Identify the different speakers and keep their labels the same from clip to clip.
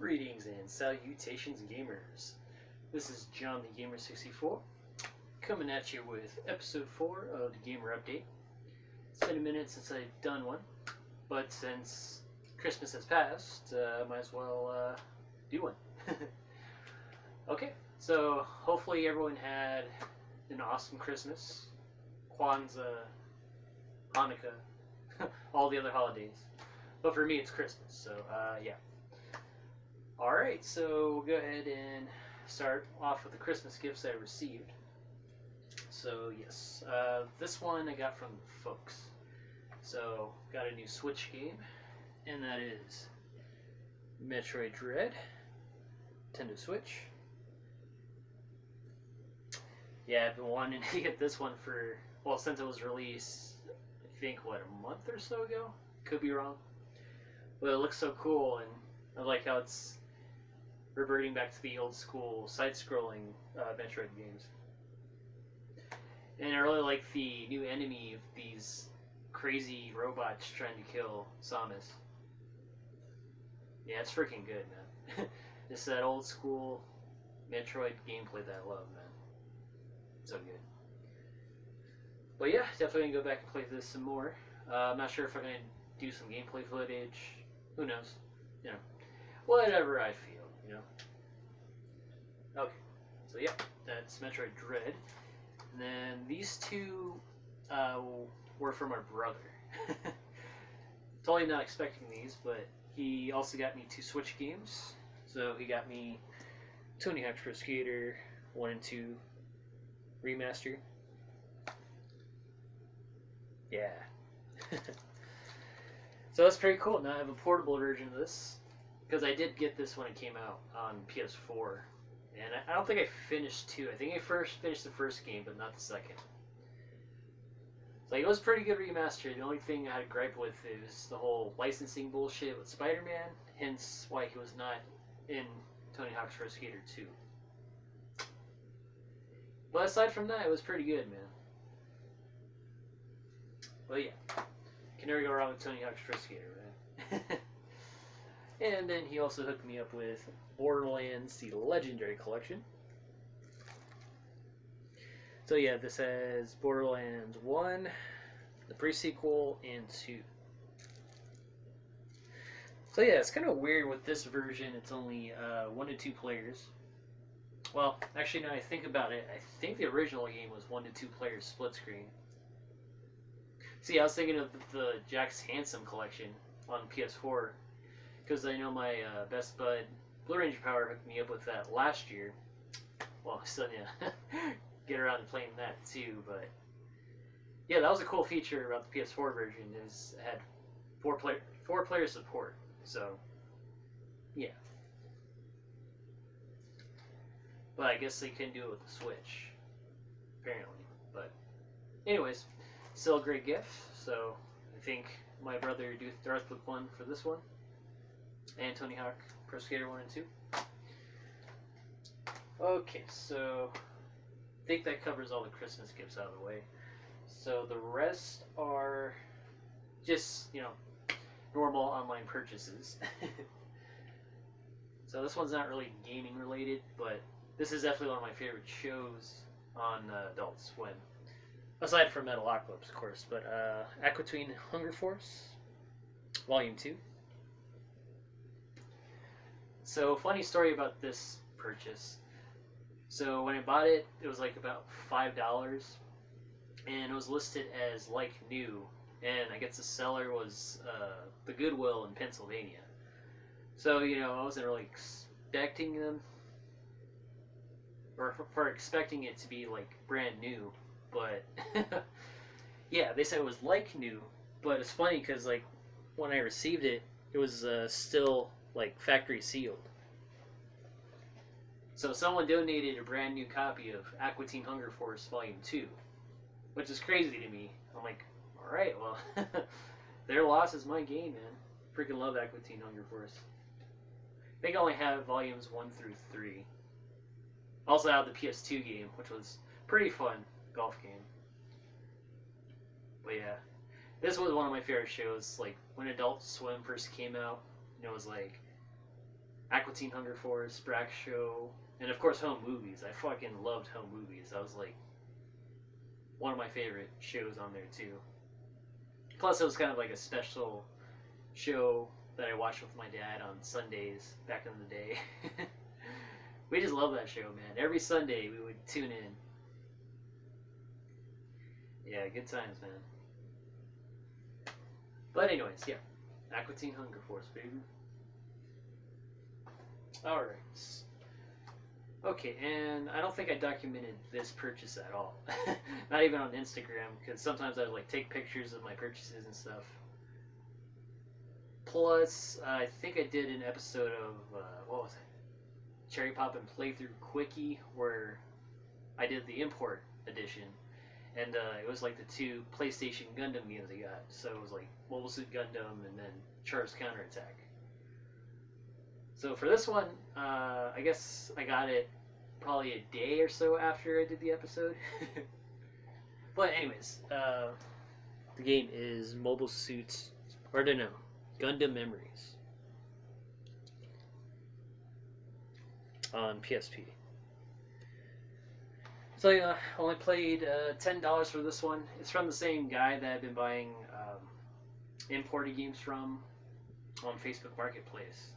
Speaker 1: Greetings and salutations, gamers. This is John the Gamer 64 coming at you with episode 4 of the Gamer Update. It's been a minute since I've done one, but since Christmas has passed, I might as well do one. Okay, so hopefully everyone had an awesome Christmas, Kwanzaa, Hanukkah, all the other holidays. But for me, it's Christmas, so yeah. Alright, so we'll go ahead and start off with the Christmas gifts I received. So, yes, this one I got from folks. So, got a new Switch game, and that is Metroid Dread, Nintendo Switch. Yeah, I've been wanting to get this one for, well, since it was released, I think, a month or so ago? Could be wrong. But it looks so cool, and I like how it's reverting back to the old school side-scrolling Metroid games. And I really like the new enemy of these crazy robots trying to kill Samus. Yeah, it's freaking good, man. It's that old school Metroid gameplay that I love, man. So good. But yeah, definitely gonna go back and play this some more. I'm not sure if I'm gonna do some gameplay footage. Who knows? You know, whatever I feel. You know. Okay, so yeah, that's Metroid Dread. And then these two were from my brother. Totally not expecting these, but he also got me 2 Switch games. So he got me Tony Hawk's Pro Skater 1 and 2 Remaster. Yeah. So that's pretty cool. Now I have a portable version of this. Because I did get this when it came out on PS4. And I don't think I finished 2. I think I finished the first game, but not the second. So it was pretty good remaster. The only thing I had a gripe with is the whole licensing bullshit with Spider-Man. Hence why he was not in Tony Hawk's Pro Skater 2. But aside from that, it was pretty good, man. But yeah. Can never go wrong with Tony Hawk's Pro Skater, right? And then he also hooked me up with Borderlands, the Legendary Collection. So yeah, this has Borderlands 1, the pre-sequel, and 2. So yeah, it's kind of weird with this version. It's only 1 to 2 players. Well, actually, now I think about it, I think the original game was 1 to 2 players split screen. See, I was thinking of the Jack's Handsome collection on PS4. Because I know my best bud, Blue Ranger Power, hooked me up with that last year. Well, I still need to get around to playing that too, but yeah, that was a cool feature about the PS4 version, is it had 4 player support. So yeah, but I guess they couldn't do it with the Switch, apparently. But anyways, still a great gift. So I think my brother do Darth Book 1 for this one. And Tony Hawk Pro Skater 1 and 2. Okay, so I think that covers all the Christmas gifts out of the way. So the rest are just, you know, normal online purchases. So this one's not really gaming related, but this is definitely one of my favorite shows on Adult Swim. Aside from Metalocalypse, of course, but Aquatine Hunger Force, Volume 2. So, funny story about this purchase. So, when I bought it, it was like about $5, and it was listed as like new, and I guess the seller was the Goodwill in Pennsylvania. So, you know, I wasn't really expecting them, or for expecting it to be like brand new, but yeah, they said it was like new, but it's funny because like when I received it, it was still like factory sealed. So someone donated a brand new copy of Aquatine Hunger Force Volume 2, which is crazy to me. I'm like, alright, well, their loss is my gain, man. Freaking love Aquatine Hunger Force. I think I only have volumes 1 through 3. Also have the PS2 game, which was pretty fun golf game. But yeah, this was one of my favorite shows. Like when Adult Swim first came out, and it was like, Aqua Teen Hunger Force, Brack Show, and of course Home Movies. I fucking loved Home Movies. That was like one of my favorite shows on there too. Plus, it was kind of like a special show that I watched with my dad on Sundays back in the day. We just love that show, man. Every Sunday we would tune in. Yeah, good times, man. But anyways, yeah. Aqua Teen Hunger Force, baby. Alright. Okay, and I don't think I documented this purchase at all. Not even on Instagram, because sometimes I would like take pictures of my purchases and stuff. Plus, I think I did an episode of, what was it? Cherry Pop and Playthrough Quickie, where I did the import edition. And it was like the two PlayStation Gundam games I got. So it was like Mobile Suit Gundam and then Char's Counterattack. So for this one, I guess I got it probably a day or so after I did the episode. But anyways, the game is Mobile Suit, or no, Gundam Memories on PSP. So yeah, I only played $10 for this one. It's from the same guy that I've been buying imported games from on Facebook Marketplace.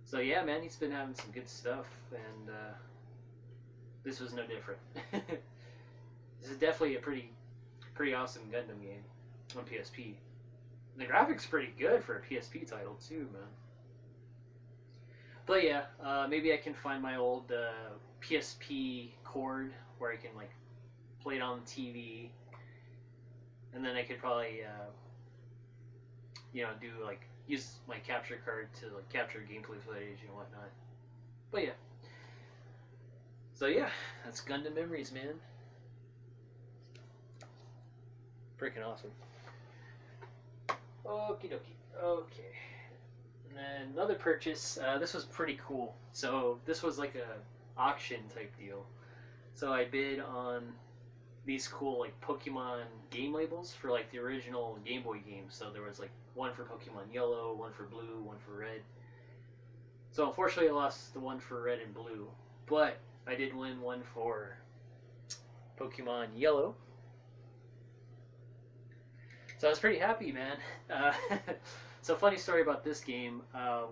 Speaker 1: So yeah, man, he's been having some good stuff, and this was no different. This is definitely a pretty awesome Gundam game on PSP. The graphics pretty good for a PSP title too, man. But yeah, maybe I can find my old PSP cord where I can like play it on the TV, and then I could probably do like use my capture card to like capture gameplay footage and whatnot. But yeah, so yeah, that's Gundam Memories, man. Freaking awesome. Okie dokie. Okay. And then another purchase. This was pretty cool. So this was like a auction type deal. So I bid on these cool like Pokemon game labels for like the original Game Boy games. So there was like one for Pokemon Yellow, one for Blue, one for Red. So unfortunately I lost the one for Red and Blue, but I did win one for Pokemon Yellow. So I was pretty happy, man. So funny story about this game.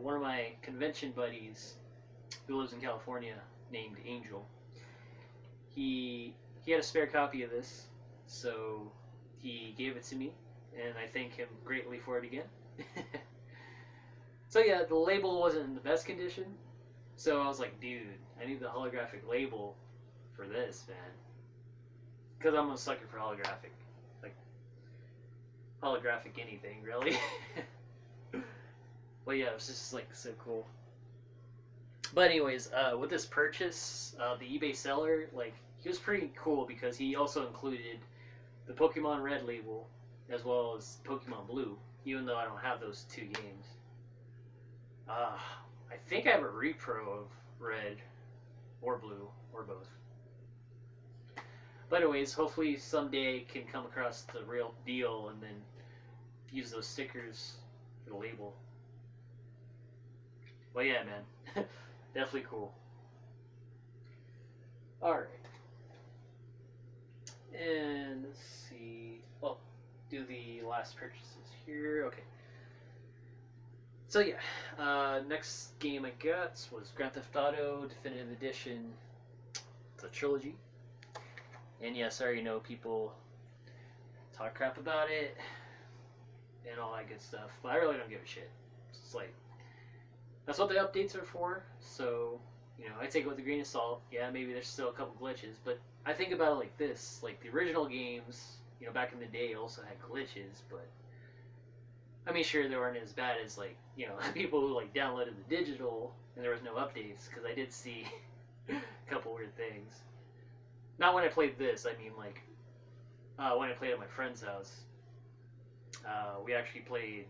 Speaker 1: One of my convention buddies who lives in California, named Angel, he had a spare copy of this, so he gave it to me, and I thank him greatly for it again. So yeah, the label wasn't in the best condition, so I was like, dude, I need the holographic label for this, man, because I'm a sucker for holographic anything, really. Well, yeah, it was just like so cool. But anyways, with this purchase, the eBay seller, like, he was pretty cool because he also included the Pokemon Red label as well as Pokemon Blue, even though I don't have those two games. I think I have a repro of Red or Blue or both. But anyways, hopefully someday I can come across the real deal and then use those stickers for the label. Well, yeah, man. Definitely cool. Alright. And let's see. Oh, do the last purchases here. Okay. So yeah, next game I got was Grand Theft Auto Definitive Edition. It's a trilogy. And yes, I already know people talk crap about it and all that good stuff, but I really don't give a shit. It's like, that's what the updates are for, so, I take it with a grain of salt. Yeah, maybe there's still a couple glitches, but I think about it like this. Like, the original games, back in the day also had glitches, but, I mean, sure, they weren't as bad as, like, people who, like, downloaded the digital and there was no updates, because I did see a couple weird things. Not when I played this, I mean, like, when I played at my friend's house, we actually played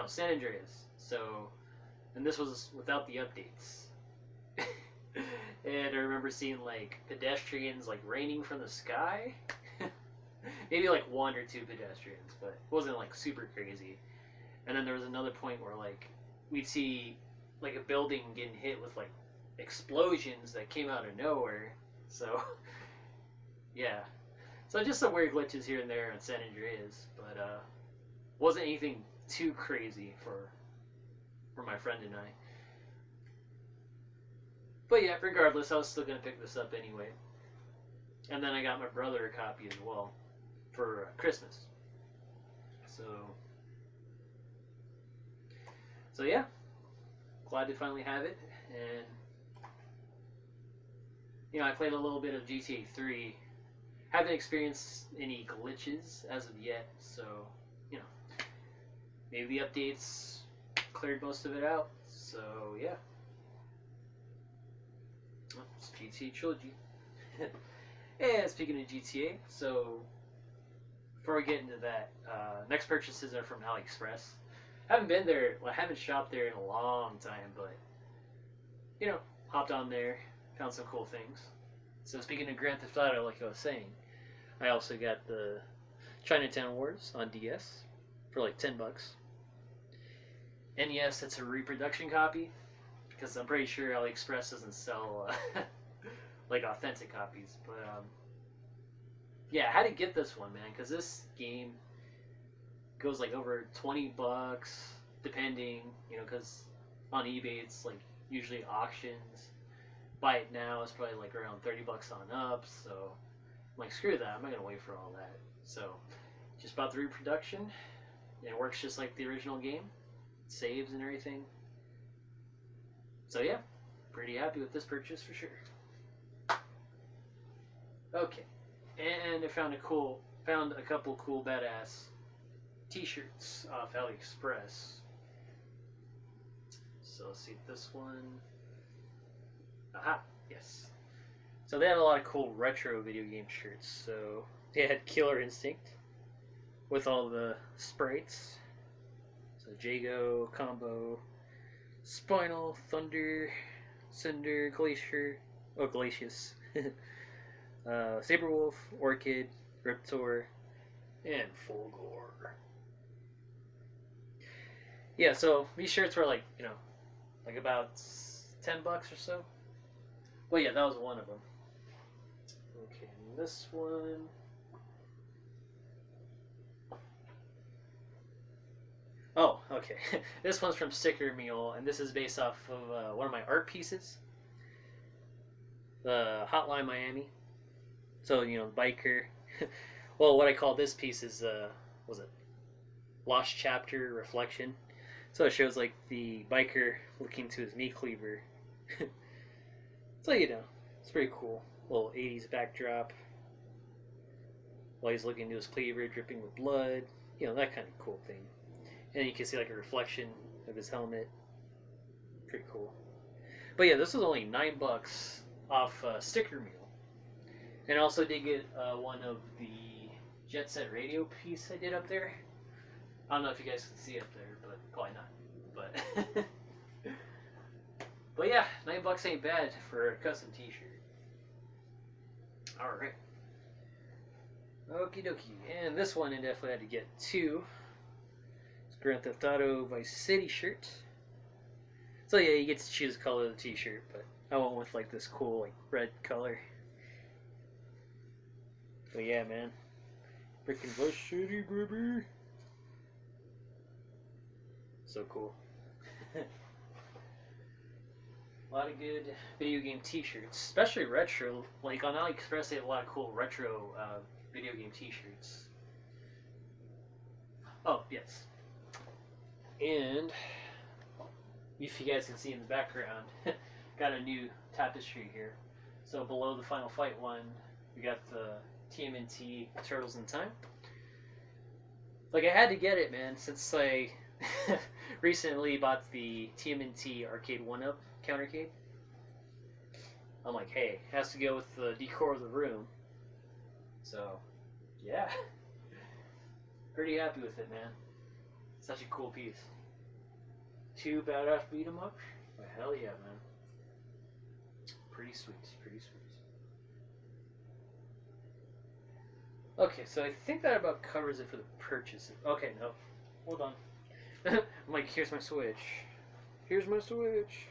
Speaker 1: San Andreas. So, and this was without the updates. And I remember seeing like pedestrians like raining from the sky. Maybe like one or two pedestrians, but it wasn't like super crazy. And then there was another point where like we'd see like a building getting hit with like explosions that came out of nowhere. So yeah, so just some weird glitches here and there on San Andreas, but wasn't anything too crazy for my friend and I. But yeah, regardless, I was still gonna pick this up anyway. And then I got my brother a copy as well for Christmas. So yeah, glad to finally have it. And you know, I played a little bit of GTA 3. Haven't experienced any glitches as of yet, so you know, maybe the updates cleared most of it out. So yeah, well, it's GTA Trilogy. And speaking of GTA, so before we get into that, next purchases are from Aliexpress. Haven't been there, well, I haven't shopped there in a long time, but you know, hopped on there, found some cool things. So speaking of Grand Theft Auto, like I was saying, I also got the Chinatown Wars on DS for like $10. And yes, it's a reproduction copy because I'm pretty sure AliExpress doesn't sell like authentic copies. But yeah, I had to get this one, man, because this game goes like over $20, depending, you know, because on eBay it's like usually auctions. Buy it now, it's probably like around $30 on up. So I'm like, screw that, I'm not gonna wait for all that. So just bought the reproduction. It works just like the original game, it saves and everything. So yeah, pretty happy with this purchase for sure. Okay, and I found a couple cool badass t-shirts off AliExpress. So let's see this one. Aha, yes. So they had a lot of cool retro video game shirts. So they had Killer Instinct with all the sprites. So Jago, Combo, Spinal, Thunder, Cinder, Glacier, oh Glacius, Saberwolf, Orchid, Riptor, and Fulgor. Yeah, so these shirts were like, you know, like about $10 or so. Well, yeah, that was one of them. Okay, and this one. Oh, okay. This one's from Sticker Mule, and this is based off of one of my art pieces. The Hotline Miami. So, you know, biker. Well, what I call this piece is, was it Lost Chapter Reflection? So it shows like the biker looking to his meat cleaver. So, you know, it's pretty cool. Little 80s backdrop. While he's looking to his cleaver, dripping with blood. You know, that kind of cool thing. And you can see like a reflection of his helmet. Pretty cool. But yeah, this was only $9 off Sticker Mule. And I also did get one of the Jet Set Radio piece I did up there. I don't know if you guys can see up there, but probably not. But but yeah, $9 ain't bad for a custom t-shirt. Alright. Okie dokie. And this one I definitely had to get two. It's Grand Theft Auto Vice City shirt. So yeah, you get to choose the color of the t-shirt, but I went with like this cool like red color. But yeah, man. Freaking Vice City, baby. So cool. A lot of good video game t-shirts, especially retro. Like on AliExpress, they have a lot of cool retro video game t-shirts. Oh, yes. And if you guys can see in the background, got a new tapestry here. So below the Final Fight one, we got the TMNT Turtles in Time. Like, I had to get it, man, since I recently bought the TMNT Arcade 1-Up countercade. I'm like, hey, it has to go with the decor of the room. So, yeah. Pretty happy with it, man. Such a cool piece. Two badass beat 'em ups? Oh, hell yeah, man. Pretty sweet, pretty sweet. Okay, so I think that about covers it for the purchases. Okay, no. Hold on. I'm like, here's my Switch. Here's my Switch.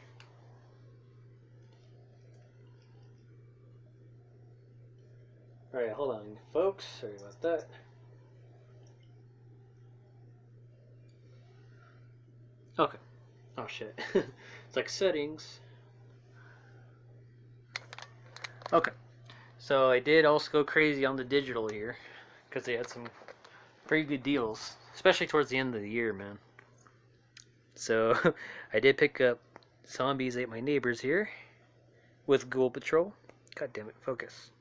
Speaker 1: Alright, hold on, folks. Sorry about that. Okay. Oh, shit. It's like settings. Okay. So I did also go crazy on the digital here because they had some pretty good deals, especially towards the end of the year, man. So I did pick up Zombies Ate My Neighbors here with Ghoul Patrol. God damn it, focus.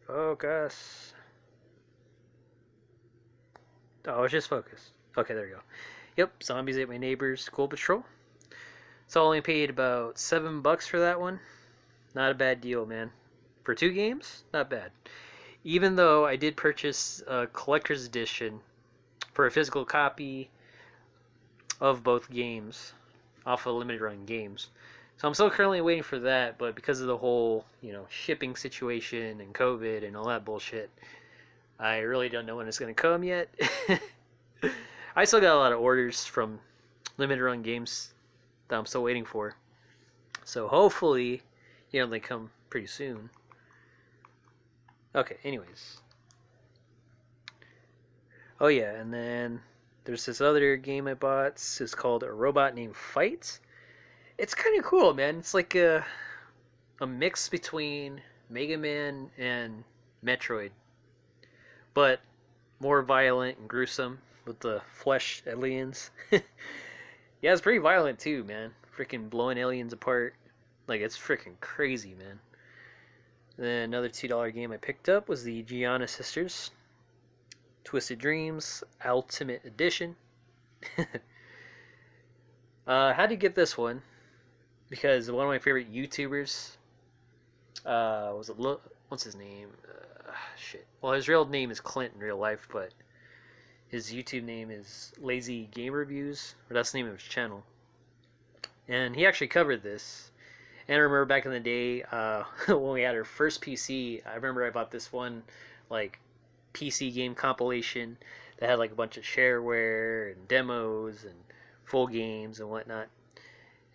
Speaker 1: Focus. Oh, it's just focused. Okay, there we go. Yep, Zombies Ate My Neighbors, Ghoul Patrol. So I only paid about $7 for that one. Not a bad deal, man. For 2 games, not bad. Even though I did purchase a collector's edition for a physical copy of both games off of limited run games. So I'm still currently waiting for that, but because of the whole, shipping situation and COVID and all that bullshit, I really don't know when it's going to come yet. I still got a lot of orders from limited run games that I'm still waiting for. So hopefully, they come pretty soon. Okay, anyways. Oh yeah, and then there's this other game I bought. It's called A Robot Named Fight. It's kind of cool, man. It's like a mix between Mega Man and Metroid, but more violent and gruesome with the flesh aliens. Yeah, it's pretty violent too, man. Freaking blowing aliens apart. Like, it's freaking crazy, man. Then another $2 game I picked up was the Gianna Sisters Twisted Dreams Ultimate Edition. How to get this one? Because one of my favorite YouTubers, what's his name? Shit. Well, his real name is Clint in real life, but his YouTube name is Lazy Game Reviews, or that's the name of his channel. And he actually covered this. And I remember back in the day, when we had our first PC, I remember I bought this one, like, PC game compilation that had, like, a bunch of shareware and demos and full games and whatnot.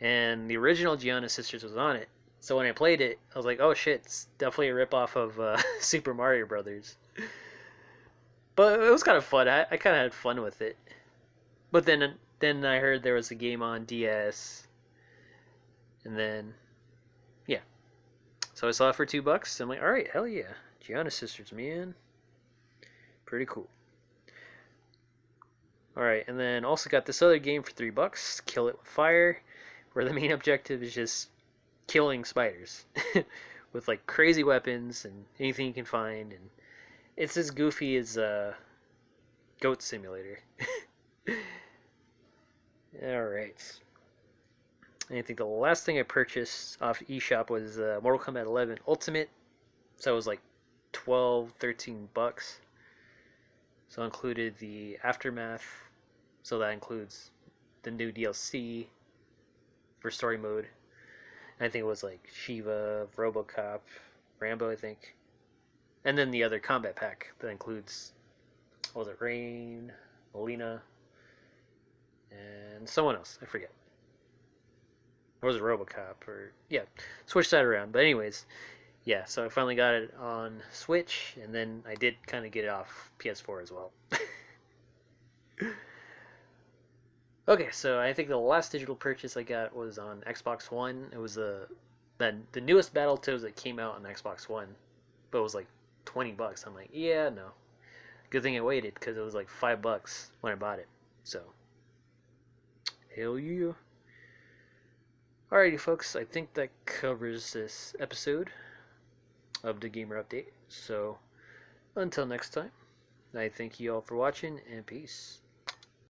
Speaker 1: And the original Gianna Sisters was on it. So when I played it, I was like, oh shit, it's definitely a ripoff of Super Mario Brothers. But it was kind of fun. I kind of had fun with it. But then I heard there was a game on DS. And then, yeah. So I saw it for $2. I'm like, alright, hell yeah. Gianna Sisters, man. Pretty cool. Alright, and then also got this other game for $3. Kill It With Fire. Where the main objective is just killing spiders. With like crazy weapons and anything you can find. And it's as goofy as Goat Simulator. Alright. And I think the last thing I purchased off eShop was Mortal Kombat 11 Ultimate. So it was like $12-13. So it included the Aftermath. So that includes the new DLC for story mode. And I think it was like Shiva, Robocop, Rambo, I think. And then the other combat pack that includes, what was it, Rain, Melina, and someone else. I forget. Or was it Robocop? Or, yeah, switch that around. But anyways, yeah, so I finally got it on Switch, and then I did kind of get it off PS4 as well. Okay, so I think the last digital purchase I got was on Xbox One. It was the newest Battletoads that came out on Xbox One, but it was like $20. I'm like, yeah, no. Good thing I waited because it was like $5 when I bought it. So, hell yeah. Alrighty, folks. I think that covers this episode of the Gamer Update. So, until next time, I thank you all for watching and peace.